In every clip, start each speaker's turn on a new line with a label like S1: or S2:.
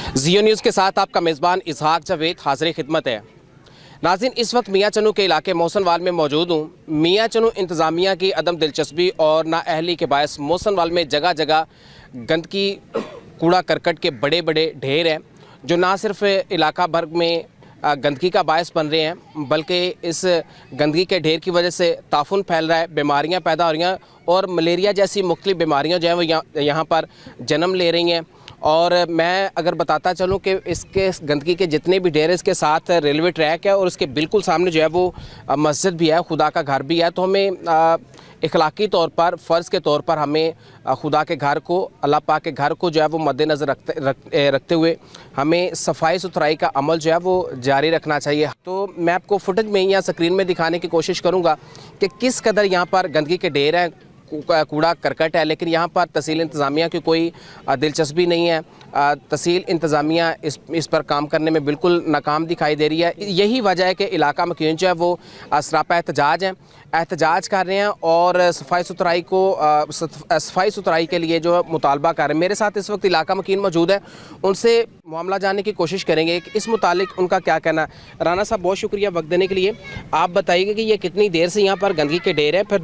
S1: जियो news के साथ आपका मेज़बान इसहाक जावेद हाज़िर खिदमत है। नाज़रीन, इस वक्त मियाँ चनू के इलाके मोहसनवाल में मौजूद हूँ। मियाँ चनू इंतज़ामिया की अदम दिलचस्पी और नाअहली के बायस मोहसनवाल में जगह जगह गंदगी, कूड़ा करकट के बड़े बड़े ढेर हैं, जो ना सिर्फ इलाका भर में गंदगी का बायस बन रहे हैं, बल्कि इस गंदगी के ढेर की वजह से ताफुन फैल रहा है, बीमारियां पैदा हो रही हैं और मलेरिया जैसी मुख्तलिफ बीमारियां जो हैं वो यहाँ पर जन्म ले रही हैं। और मैं अगर बताता चलूँ कि इसके गंदगी के जितने भी ढेर, इसके साथ रेलवे ट्रैक है और उसके बिल्कुल सामने जो है वो मस्जिद भी है, खुदा का घर भी है। तो हमें इखलाकी तौर पर, फ़र्ज़ के तौर पर हमें खुदा के घर को, अल्लाह पाक के घर को जो है वो मद्देनज़र रखते हुए हमें सफाई सुथराई का अमल जो है वो जारी रखना चाहिए। तो मैं आपको फुटेज में या स्क्रीन में दिखाने की कोशिश करूँगा कि किस कदर यहाँ पर गंदगी के ढेर हैं, कूड़ा करकट है, लेकिन यहाँ पर तहसील इंतज़ामिया की कोई दिलचस्पी नहीं है। तहसील इंतज़ामिया इस पर काम करने में बिल्कुल नाकाम दिखाई दे रही है। यही वजह है कि इलाका मकीन जो है वो सरापा एहतजाज हैं, एहतजाज कर रहे हैं और सफाई सुथराई के लिए जो मुतालबा कर रहे हैं। मेरे साथ इस वक्त इलाका मकीन मौजूद है, उनसे मामला जानने की कोशिश करेंगे कि इस मुतालिक उनका क्या कहना है। राना साहब, बहुत शुक्रिया वक्त देने के लिए। आप बताइए कि ये कितनी देर से यहाँ पर गंदगी के ढेर है, फिर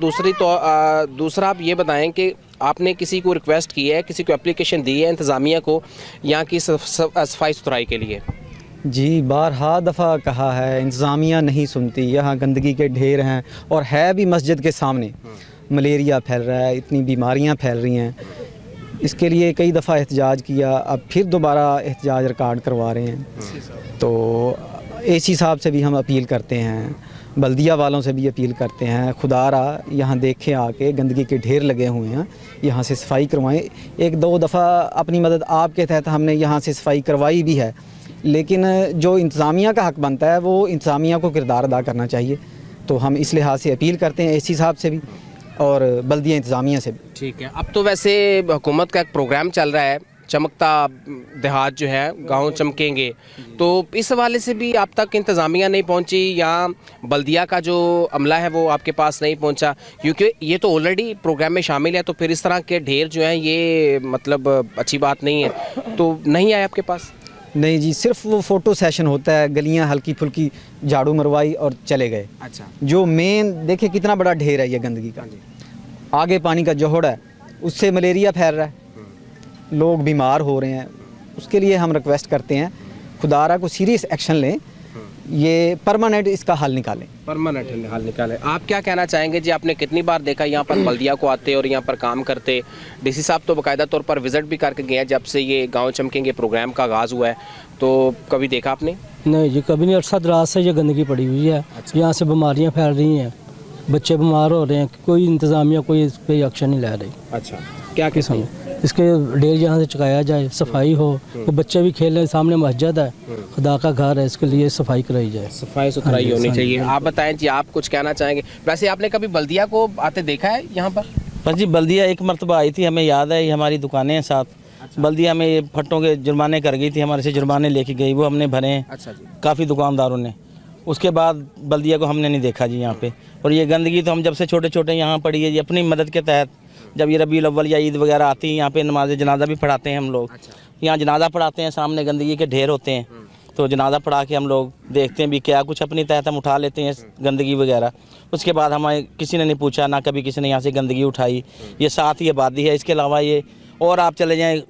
S1: दूसरा आप ये बताएं कि आपने किसी को रिक्वेस्ट की है, किसी को एप्लीकेशन दी है इंतज़ामिया को यहाँ की सफाई सुथराई के लिए?
S2: जी, बारहा दफ़ा कहा है, इंतज़ामिया नहीं सुनती। यहाँ गंदगी के ढेर हैं और है भी मस्जिद के सामने। मलेरिया फैल रहा है, इतनी बीमारियाँ फैल रही हैं। इसके लिए कई दफ़ा एहतजाज किया, अब फिर दोबारा एहतजाज रिकॉर्ड करवा रहे हैं। तो एसी साहब से भी हम अपील करते हैं, बल्दिया वालों से भी अपील करते हैं, खुदारा यहाँ देखें आके, गंदगी के ढेर लगे हुए हैं, यहाँ से सफाई करवाएं। एक दो दफ़ा अपनी मदद आपके तहत हमने यहाँ से सफाई करवाई भी है, लेकिन जो इंतज़ामिया का हक़ बनता है वो इंतज़ामिया को किरदार अदा करना चाहिए। तो हम इस लिहाज से अपील करते हैं एसी साहब से भी और बल्दिया इंतज़ामिया से भी।
S1: ठीक है, अब तो वैसे हुकूमत का एक प्रोग्राम चल रहा है, चमकता देहात जो है, गांव चमकेंगे, तो इस हवाले से भी आप तक इंतज़ामिया नहीं पहुंची या बल्दिया का जो अमला है वो आपके पास नहीं पहुंचा? क्योंकि ये तो ऑलरेडी प्रोग्राम में शामिल है, तो फिर इस तरह के ढेर जो हैं ये मतलब अच्छी बात नहीं है। तो नहीं आए आपके पास?
S2: नहीं जी, सिर्फ वो फ़ोटो सेशन होता है, गलियां हल्की फुल्की झाड़ू मरवाई और चले गए।
S1: अच्छा,
S2: जो मेन देखिए कितना बड़ा ढेर है ये गंदगी का, आगे पानी का जोहड़ है, उससे मलेरिया फैल रहा है, लोग बीमार हो रहे हैं। उसके लिए हम रिक्वेस्ट करते हैं खुदारा को सीरियस एक्शन लें, ये परमानेंट इसका हल निकालें।
S1: परमानेंट हल निकालें। आप क्या कहना चाहेंगे जी? आपने कितनी बार देखा यहाँ पर बल्दिया को आते और यहाँ पर काम करते? डीसी साहब तो बाकायदा तौर पर विज़िट भी करके गए हैं जब से ये गांव चमकेंगे प्रोग्राम का आगाज़ हुआ है, तो कभी देखा आपने?
S3: नहीं जी, कभी नहीं। अरसा दराज से ये गंदगी पड़ी हुई है। अच्छा। यहाँ से बीमारियाँ फैल रही हैं, बच्चे बीमार हो रहे हैं, कोई इंतज़ामिया कोई इस पर एक्शन नहीं ले रही।
S1: अच्छा, क्या किस्म?
S3: इसके ढेर यहाँ से चुकाया जाए, सफाई हो, वो बच्चे भी खेल रहे हैं, सामने मस्जिद है, खुदा का घर है, इसके लिए सफाई कराई जाए,
S1: सफाई सुथराई होनी चाहिए। आप बताएं जी, आप कुछ कहना चाहेंगे? वैसे आपने कभी बल्दिया को आते देखा है यहाँ पर?
S4: बस जी, बल्दिया एक मरतबा आई थी, हमें याद है, ये हमारी दुकानें हैं साथ। अच्छा। बल्दिया में ये फट्टों के जुर्माने कर गई थी, हमारे से जुर्माने लेके गई, वो हमने भरे हैं। अच्छा जी, काफ़ी दुकानदारों ने। उसके बाद बल्दिया को हमने नहीं देखा जी यहाँ पे। और ये गंदगी तो हम जब से छोटे छोटे यहाँ पड़ी है जी, अपनी मदद के तहत। जब ये रबीउल अव्वल या ईद वगैरह आती है, यहाँ पे नमाज जनाजा भी पढ़ाते हैं हम लोग। अच्छा। यहाँ जनाजा पढ़ाते हैं, सामने गंदगी के ढेर होते हैं, तो जनाजा पढ़ा के हम लोग देखते हैं भी क्या कुछ अपनी तहत हम उठा लेते हैं गंदगी वगैरह। उसके बाद हमें किसी ने नहीं पूछा, ना कभी किसी ने यहाँ से गंदगी उठाई। ये साथ ही आबादी है, इसके अलावा ये और आप चले जाएँ,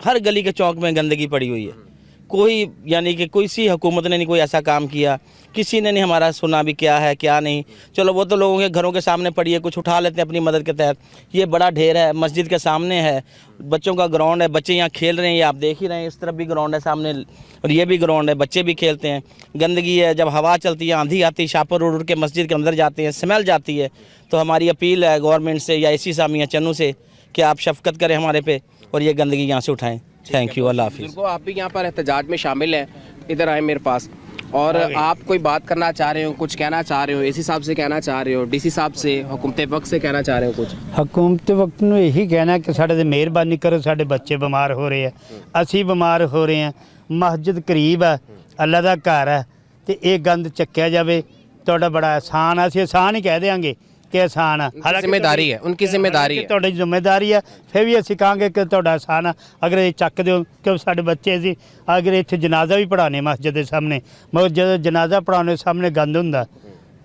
S4: हर गली के चौक में गंदगी पड़ी हुई है। कोई यानी कि कोई सी हुकूमत ने नहीं कोई ऐसा काम किया, किसी ने नहीं हमारा सुना भी क्या है क्या नहीं। चलो वो तो लोगों के घरों के सामने पड़ी है, कुछ उठा लेते हैं अपनी मदद के तहत। ये बड़ा ढेर है, मस्जिद के सामने है, बच्चों का ग्राउंड है, बच्चे यहाँ खेल रहे हैं, ये आप देख ही रहे हैं, इस तरफ भी ग्राउंड है सामने और ये भी ग्राउंड है, बच्चे भी खेलते हैं। गंदगी है, जब हवा चलती है, आंधी आती है, शापर उड़ के मस्जिद के अंदर जाते हैं, स्मेल जाती है। तो हमारी अपील है गवर्नमेंट से या एसी साहब मियां चन्नू से कि आप शफकत करें हमारे पे और ये गंदगी यहाँ से उठाएँ। थैंक यू, अल्लाह हाफिज़।
S1: आप भी यहाँ पर एहतजाज में शामिल हैं, इधर आए मेरे पास, और आप कोई बात करना चाह रहे हो, कुछ कहना चाह रहे हो, एसी साहब से कहना चाह रहे हो, डीसी साहब से, हुकूमत वक्त से कहना चाह रहे हो कुछ?
S5: हुकूमत वक्त ਨੂੰ यही कहना कि साढ़े ते मेहरबानी करो, साढ़े बच्चे बीमार हो रहे हैं, असी बीमार हो रहे हैं, मस्जिद करीब है, अल्लाह का घर है, तो ये गंद चक्या जाए, ਤੁਹਾਡਾ बड़ा एहसान है, ਅਸੀਂ एहसान ही कह देंगे ਕਿ ਆਸਾਨ ਆ
S1: ਜ਼ਿੰਮੇਵਾਰੀ ਹੈ, ਉਨकी ਜ਼ਿੰਮੇਵਾਰੀ ਹੈ।
S5: ਤੁਹਾਡੀ ਜ਼ਿੰਮੇਵਾਰੀ ਆ, ਫਿਰ ਵੀ ਅਸੀਂ ਕਹਾਂਗੇ ਕਿ ਤੁਹਾਡਾ ਆਸਾਨ ਆ ਅਗਰ ਇਹ ਚੱਕ ਦਿਓ, ਕਿ ਸਾਡੇ ਬੱਚੇ ਸੀ ਅਗਰ ਇੱਥੇ ਜਨਾਜ਼ਾ ਵੀ ਪੜ੍ਹਾਉਣੇ ਮਸਜਿਦ ਦੇ ਸਾਹਮਣੇ, ਮਗਰ ਜਦੋਂ ਜਨਾਜ਼ਾ ਪੜ੍ਹਾਉਣੇ ਸਾਹਮਣੇ ਗੰਦ ਹੁੰਦਾ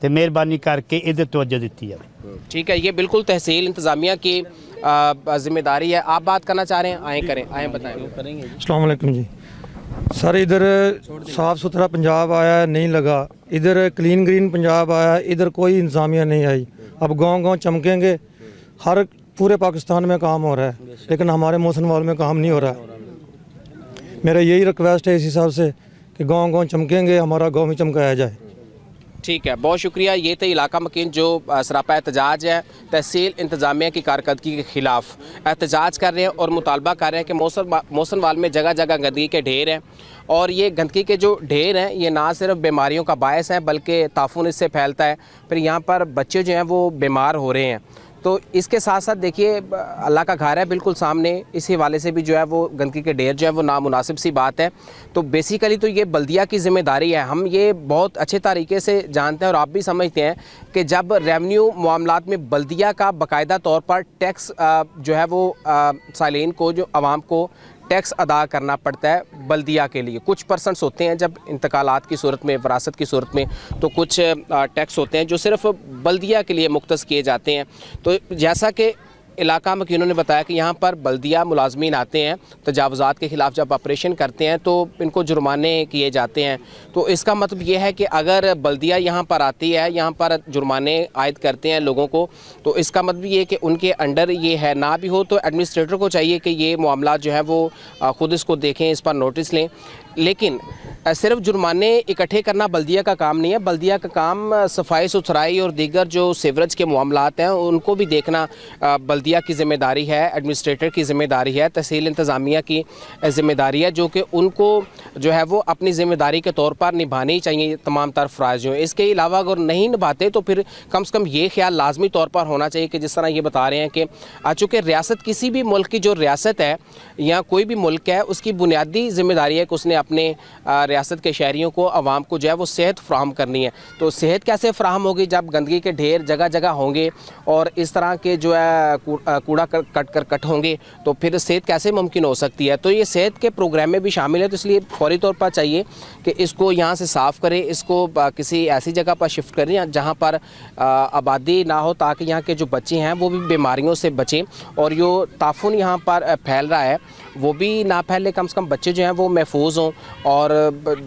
S5: ਤੇ ਮਿਹਰਬਾਨੀ ਕਰਕੇ ਇਹਦੇ ਤਵੱਜੋ ਦਿੱਤੀ ਜਾਵੇ।
S1: ठीक है, ये बिल्कुल तहसील इंतज़ामिया की जिम्मेदारी है। आप बात करना चाह रहे हैं, आए करें, आए बताएं।
S6: अस्सलाम वालेकुम जी सर, इधर साफ़ सुथरा पंजाब आया नहीं लगा, इधर क्लीन ग्रीन पंजाब आया, इधर कोई इंतज़ामिया नहीं आई। अब गांव-गांव चमकेंगे, हर पूरे पाकिस्तान में काम हो रहा है लेकिन हमारे मोहसिनवाल में काम नहीं हो रहा है। मेरा यही रिक्वेस्ट है इस हिसाब से कि गांव-गांव चमकेंगे, हमारा गांव भी चमकाया जाए।
S1: ठीक है, बहुत शुक्रिया। ये थे इलाका मकीन जो सरापा एहतजाज है तहसील इंतज़ामिया की कारकर्दगी के ख़िलाफ़ एहतजाज कर रहे हैं और मुतालबा कर रहे हैं कि मोहसिनवाल में जगह जगह गंदगी के ढेर हैं और ये गंदगी के जो ढेर हैं ये ना सिर्फ बीमारियों का बायस है बल्कि ताफून इससे फैलता है। फिर यहाँ पर बच्चे जो हैं वो बीमार हो रहे हैं। तो इसके साथ साथ देखिए अल्लाह का घर है बिल्कुल सामने, इस हवाले से भी जो है वो गंदगी के ढेर जो है वो नामुनासिब सी बात है। तो बेसिकली तो ये बल्दिया की ज़िम्मेदारी है, हम ये बहुत अच्छे तरीके से जानते हैं और आप भी समझते हैं कि जब रेवेन्यू मामलात में बल्दिया का बाकायदा तौर पर टैक्स जो है वो सालीन को, जो आवाम को टैक्स अदा करना पड़ता है बल्दिया के लिए। कुछ परसेंट्स होते हैं जब इंतकालात की सूरत में, वरासत की सूरत में, तो कुछ टैक्स होते हैं जो सिर्फ बल्दिया के लिए मुख्तस किए जाते हैं। तो जैसा कि इलाका मकीनों ने बताया कि यहाँ पर बल्दिया मुलाजमीन आते हैं, तजावुज़ात के ख़िलाफ़ जब ऑपरेशन करते हैं तो इनको जुर्माने किए जाते हैं। तो इसका मतलब ये है कि अगर बल्दिया यहाँ पर आती है, यहाँ पर जुर्माने आयद करते हैं लोगों को, तो इसका मतलब ये कि उनके अंडर ये है। ना भी हो तो एडमिनिस्ट्रेटर को चाहिए कि ये मामला जो है वो ख़ुद इसको देखें, इस पर नोटिस लें। लेकिन सिर्फ जुर्माने इकट्ठे करना बल्दिया का काम नहीं है। बल्दिया का काम सफाई सुथराई और दीगर जो सीवरेज के मामलात हैं उनको भी देखना बल्दिया की ज़िम्मेदारी है, एडमिनिस्ट्रेटर की ज़िम्मेदारी है, तहसील इंतज़ामिया की ज़िम्मेदारी है, जो कि उनको जो है वो अपनी ज़िम्मेदारी के तौर पर निभानी चाहिए तमाम तर फ़राइज़ जो हैं। इसके अलावा अगर नहीं निभाते तो फिर कम से कम ये ख्याल लाजमी तौर पर होना चाहिए कि जिस तरह ये बता रहे हैं कि चूँकि रियासत, किसी भी मुल्क की जो रियासत है या कोई भी मुल्क है, उसकी बुनियादी ज़िम्मेदारी है कि उसने अपने रियासत के शहरियों को, आवाम को जो है वो सेहत फ़राहम करनी है। तो सेहत कैसे फ़राहम होगी जब गंदगी के ढेर जगह जगह होंगे और इस तरह के जो है कूड़ा कट होंगे, तो फिर सेहत कैसे मुमकिन हो सकती है। तो ये सेहत के प्रोग्राम में भी शामिल है। तो इसलिए फौरी तौर पर चाहिए कि इसको यहाँ से साफ़ करें, इसको किसी ऐसी जगह पर शिफ्ट करें जहाँ पर आबादी ना हो, ताकि यहाँ के जो बच्चे हैं वो भी बीमारियों से बचें और जो ताफून यहाँ पर फैल रहा है वो भी ना फैले। कम से कम बच्चे जो हैं वो महफूज हों और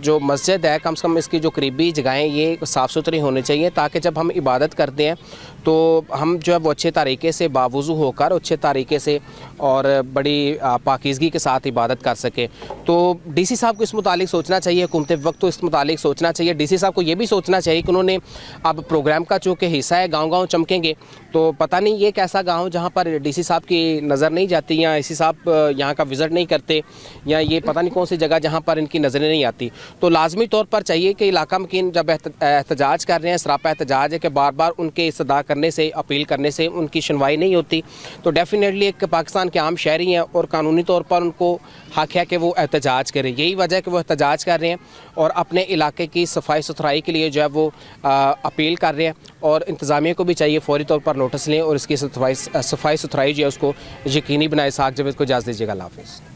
S1: जो मस्जिद है कम से कम इसकी जो करीबी जगहें ये साफ़ सुथरी होनी चाहिए, ताकि जब हम इबादत करते हैं तो हम जो है वो अच्छे तरीके से बावुज़ू होकर अच्छे तरीके से और बड़ी पाकीज़गी के साथ इबादत कर सकें। तो डीसी साहब को इस मुतालिक सोचना चाहिए, हुकूमत वक्त तो इस मुतालिक सोचना चाहिए। डीसी साहब को ये भी सोचना चाहिए कि उन्होंने अब प्रोग्राम का चूँकि हिस्सा है गाँव-गाँव चमकेंगे, तो पता नहीं ये कैसा गाँव जहाँ पर डीसी साहब की नज़र नहीं जाती या डीसी साहब यहाँ का विज़िट नहीं करते, या ये पता नहीं कौन सी जगह जहाँ पर इनकी नज़रें नहीं आती। तो लाजमी तौर पर चाहिए कि इलाका मकीन जब एहतजाज कर रहे हैं, सरापा एहतजाज है कि बार बार उनके इस्तदा करने से, अपील करने से उनकी सुनवाई नहीं होती, तो डेफिनेटली एक पाकिस्तान के आम शहरी हैं और कानूनी तौर पर उनको हक़ है कि वो एहतजाज करें। यही वजह है कि वो एहतजाज कर रहे हैं और अपने इलाके की सफाई सुथराई के लिए जो है वो अपील कर रहे हैं और इंतज़ामिया को भी चाहिए फौरी तौर पर नोटिस लें और इसकी सफाई सुथराई जो है उसको यकीनी बनाए। इसहाक जावेद को इजाज़त दीजिएगा। अल्लाह हाफ़िज़।